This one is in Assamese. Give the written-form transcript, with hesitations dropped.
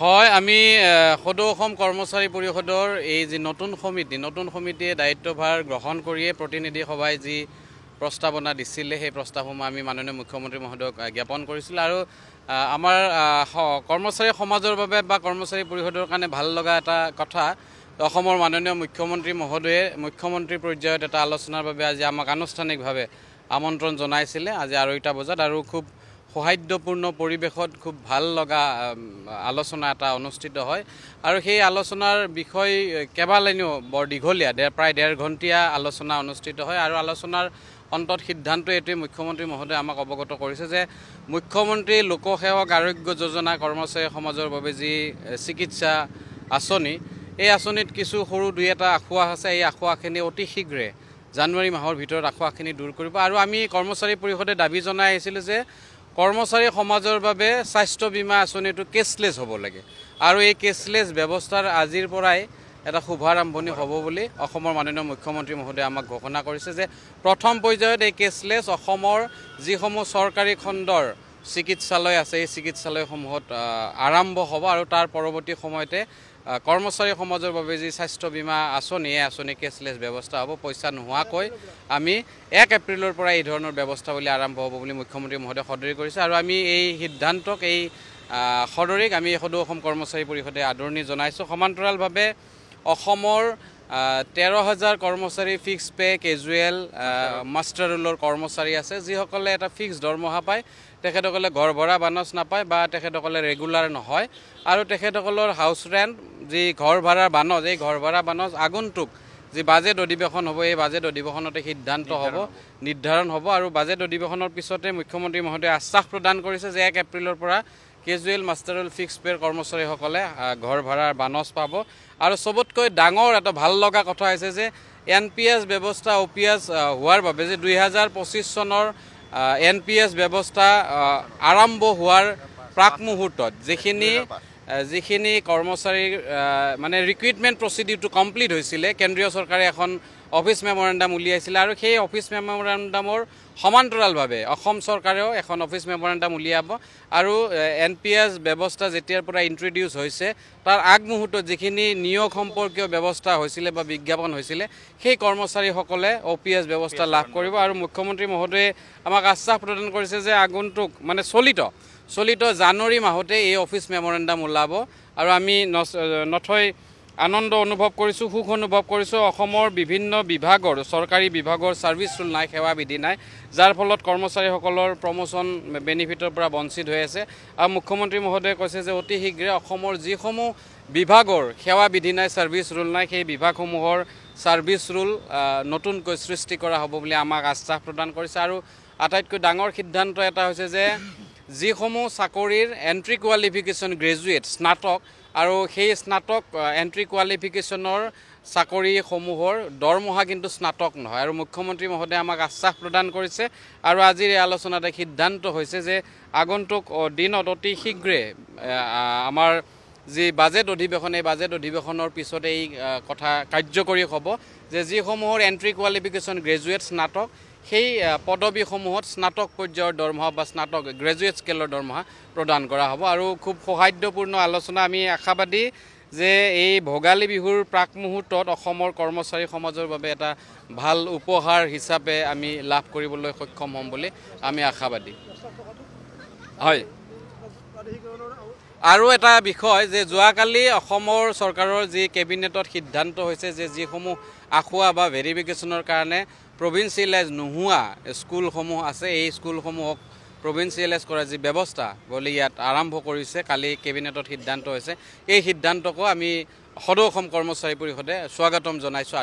হয় আমি সদৌ অসম কৰ্মচাৰী পৰিষদৰ এই যে নতুন সমিতিয়ে দায়িত্বভাৰ গ্ৰহণ কৰিয়ে প্ৰতিনিধি সভাই যি প্ৰস্তাৱনা দিছিলে সেই প্ৰস্তাৱসমূহ আমি মাননীয় মুখ্যমন্ত্ৰী মহোদয়ক জ্ঞাপন কৰিছিল আৰু আমাৰ কৰ্মচাৰী সমাজৰ বাবে বা কৰ্মচাৰী পৰিষদৰ কাৰণে ভাল লগা এটা কথা অসমৰ মাননীয় মুখ্যমন্ত্ৰী মহোদয়ে মুখ্যমন্ত্ৰী পৰ্যায়ত এটা আলোচনাৰ বাবে আজি আমাক আনুষ্ঠানিকভাৱে আমন্ত্ৰণ জনাইছিলে আজি 2:30 বজাত আৰু খুব সৌহাৰ্দ্যপূৰ্ণ পৰিৱেশত খুব ভাল লগা আলোচনা এটা অনুষ্ঠিত হয় আৰু সেই আলোচনাৰ বিষয় কেবালাইনো বৰ দীঘলীয়া প্ৰায় 1.5 ঘণ্টীয়া আলোচনা অনুষ্ঠিত হয় আৰু আলোচনাৰ অন্তত সিদ্ধান্ত এটোৱে মুখ্যমন্ত্ৰী মহোদয়ে আমাক অৱগত কৰিছে যে মুখ্যমন্ত্ৰী লোকসেৱক আৰোগ্য যোজনা কৰ্মচাৰী সমাজৰ বাবে যি চিকিৎসা আঁচনি এই আঁচনিত কিছু সৰু দুই এটা আখুৱা আছে এই আখুৱাখিনি অতি শীঘ্ৰে জানুৱাৰী মাহৰ ভিতৰত আখুৱাখিনি দূৰ কৰিব আৰু আমি কৰ্মচাৰী পৰিষদে দাবী জনাই আহিছিলোঁ যে কৰ্মচাৰী সমাজৰ বাবে স্বাস্থ্য বীমা আঁচনিটো কেছলেছ হ'ব লাগে আৰু এই কেছলেছ ব্যৱস্থাৰ আজিৰ পৰাই এটা শুভাৰম্ভণি হ'ব বুলি অসমৰ মাননীয় মুখ্যমন্ত্ৰী মহোদয়ে আমাক ঘোষণা কৰিছে যে প্ৰথম পৰ্যায়ত এই কেছলেছ অসমৰ যিসমূহ চৰকাৰী খণ্ডৰ চিকিৎসালয় আছে এই চিকিৎসালয়সমূহত আৰম্ভ হ'ব আৰু তাৰ পৰৱৰ্তী সময়তে কৰ্মচাৰী সমাজৰ বাবে যি স্বাস্থ্য বীমা আঁচনি এই আঁচনি কেছলেছ ব্যৱস্থা হ'ব পইচা নোহোৱাকৈ আমি 1 এপ্ৰিলৰ পৰা এই ধৰণৰ ব্যৱস্থাৱলী আৰম্ভ হ'ব বুলি মুখ্যমন্ত্ৰী মহোদয়ে সদৰি কৰিছে আৰু আমি এই সিদ্ধান্তক এই সদৰিক আমি সদৌ অসম কৰ্মচাৰী পৰিষদে আদৰণি জনাইছোঁ সমান্তৰালভাৱে অসমৰ 13,000 কৰ্মচাৰী ফিক্স পে কেজুৱেল মাষ্টাৰ ৰোলৰ কৰ্মচাৰী আছে যিসকলে এটা ফিক্স দৰমহা পায় তেখেতসকলে ঘৰ ভৰা বানচ নাপায় বা তেখেতসকলে ৰেগুলাৰ নহয় আৰু তেখেতসকলৰ হাউচ ৰেণ্ট যি ঘৰ ভাড়াৰ বানচ এই ঘৰ ভাড়া বানচ আগন্তুক যি বাজেট অধিৱেশন হ'ব এই বাজেট অধিৱেশনতে সিদ্ধান্ত হ'ব নিৰ্ধাৰণ হ'ব আৰু বাজেট অধিৱেশনৰ পিছতে মুখ্যমন্ত্ৰী মহোদয়ে আশ্বাস প্ৰদান কৰিছে যে 1 এপ্ৰিলৰ পৰা কেজুৱেল মাষ্টাৰ ৰোল ফিক্স পেৰ কৰ্মচাৰীসকলে ঘৰ ভাড়াৰ বানচ পাব আৰু সবতকৈ ডাঙৰ এটা ভাল লগা কথা হৈছে যে NPS ব্যৱস্থা OPS হোৱাৰ বাবে যে 2025 চনৰ NPS ব্যৱস্থা আৰম্ভ হোৱাৰ প্ৰাক মুহূৰ্তত যিখিনি কৰ্মচাৰীৰ মানে ৰিক্ৰুইটমেণ্ট প্ৰচিডিউৰটো কমপ্লিট হৈছিলে কেন্দ্ৰীয় চৰকাৰে এখন অফিচ মেমৰেণ্ডাম উলিয়াইছিলে আৰু সেই অফিচ মেমৰেণ্ডামৰ সমান্তৰালভাৱে অসম চৰকাৰেও এখন অফিচ মেমৰেণ্ডাম উলিয়াব আৰু NPS ব্যৱস্থা যেতিয়াৰ পৰা ইন্ট্ৰডিউস হৈছে তাৰ আগমুহূৰ্তত যিখিনি নিয়োগ সম্পৰ্কীয় ব্যৱস্থা হৈছিলে বা বিজ্ঞাপন হৈছিলে সেই কৰ্মচাৰীসকলে OPS ব্যৱস্থা লাভ কৰিব আৰু মুখ্যমন্ত্ৰী মহোদয়ে আমাক আশ্বাস প্ৰদান কৰিছে যে আগন্তুক মানে চলিত জানুৱাৰী মাহতে এই অফিচ মেমৰেণ্ডাম ওলাব আৰু আমি নথৈ আনন্দ অনুভৱ কৰিছোঁ সুখ অনুভৱ কৰিছোঁ অসমৰ বিভিন্ন বিভাগৰ চৰকাৰী বিভাগৰ সাৰ্ভিস ৰুল নাই সেৱা বিধি নাই যাৰ ফলত কৰ্মচাৰীসকলৰ প্ৰমোশন বেনিফিটৰ পৰা বঞ্চিত হৈ আছে আৰু মুখ্যমন্ত্ৰী মহোদয়ে কৈছে যে অতি শীঘ্ৰে অসমৰ যিসমূহ বিভাগৰ সেৱা বিধি নাই সাৰ্ভিস ৰুল নাই সেই বিভাগসমূহৰ সাৰ্ভিস ৰুল নতুনকৈ সৃষ্টি কৰা হ'ব বুলি আমাক আশ্বাস প্ৰদান কৰিছে আৰু আটাইতকৈ ডাঙৰ সিদ্ধান্ত এটা হৈছে যে যিসমূহ চাকৰিৰ এন্ট্ৰি কোৱালিফিকেশ্যন গ্ৰেজুৱেট স্নাতক আৰু সেই স্নাতক এন্ট্ৰি কোৱালিফিকেশ্যনৰ চাকৰিসমূহৰ দৰমহা কিন্তু স্নাতক নহয় আৰু মুখ্যমন্ত্ৰী মহোদয়ে আমাক আশ্বাস প্ৰদান কৰিছে আৰু আজিৰ এই আলোচনাতে সিদ্ধান্ত হৈছে যে আগন্তুক দিনত অতি শীঘ্ৰে আমাৰ যি বাজেট অধিৱেশন এই বাজেট অধিৱেশনৰ পিছতে এই কথা কাৰ্যকৰী হ'ব যে যিসমূহৰ এন্ট্ৰি কোৱালিফিকেশ্যন গ্ৰেজুৱেট স্নাতক সেই পদবীসমূহত স্নাতক পৰ্যায়ৰ দৰমহা বা স্নাতক গ্ৰেজুৱেট স্কেলৰ দৰমহা প্ৰদান কৰা হ'ব আৰু খুব সৌহাৰ্দ্যপূৰ্ণ আলোচনা আমি আশাবাদী যে এই ভোগালী বিহুৰ প্ৰাক মুহূৰ্তত অসমৰ কৰ্মচাৰী সমাজৰ বাবে এটা ভাল উপহাৰ হিচাপে আমি লাভ কৰিবলৈ সক্ষম হ'ম বুলি আমি আশাবাদী হয় আৰু এটা বিষয় যে যোৱাকালি অসমৰ চৰকাৰৰ যি কেবিনেটত সিদ্ধান্ত হৈছে যে যিসমূহ আখুৱা বা ভেৰিফিকেশ্যনৰ কাৰণে প্ৰভিন্সিয়েলাইজ নোহোৱা স্কুলসমূহ আছে এই স্কুলসমূহক প্ৰভিন্সিয়েলাইজ কৰাৰ যি ব্যৱস্থা বুলি ইয়াত আৰম্ভ কৰিছে কালি কেবিনেটত সিদ্ধান্ত হৈছে এই সিদ্ধান্তকো আমি সদৌ অসম কৰ্মচাৰী পৰিষদে স্বাগতম জনাইছোঁ।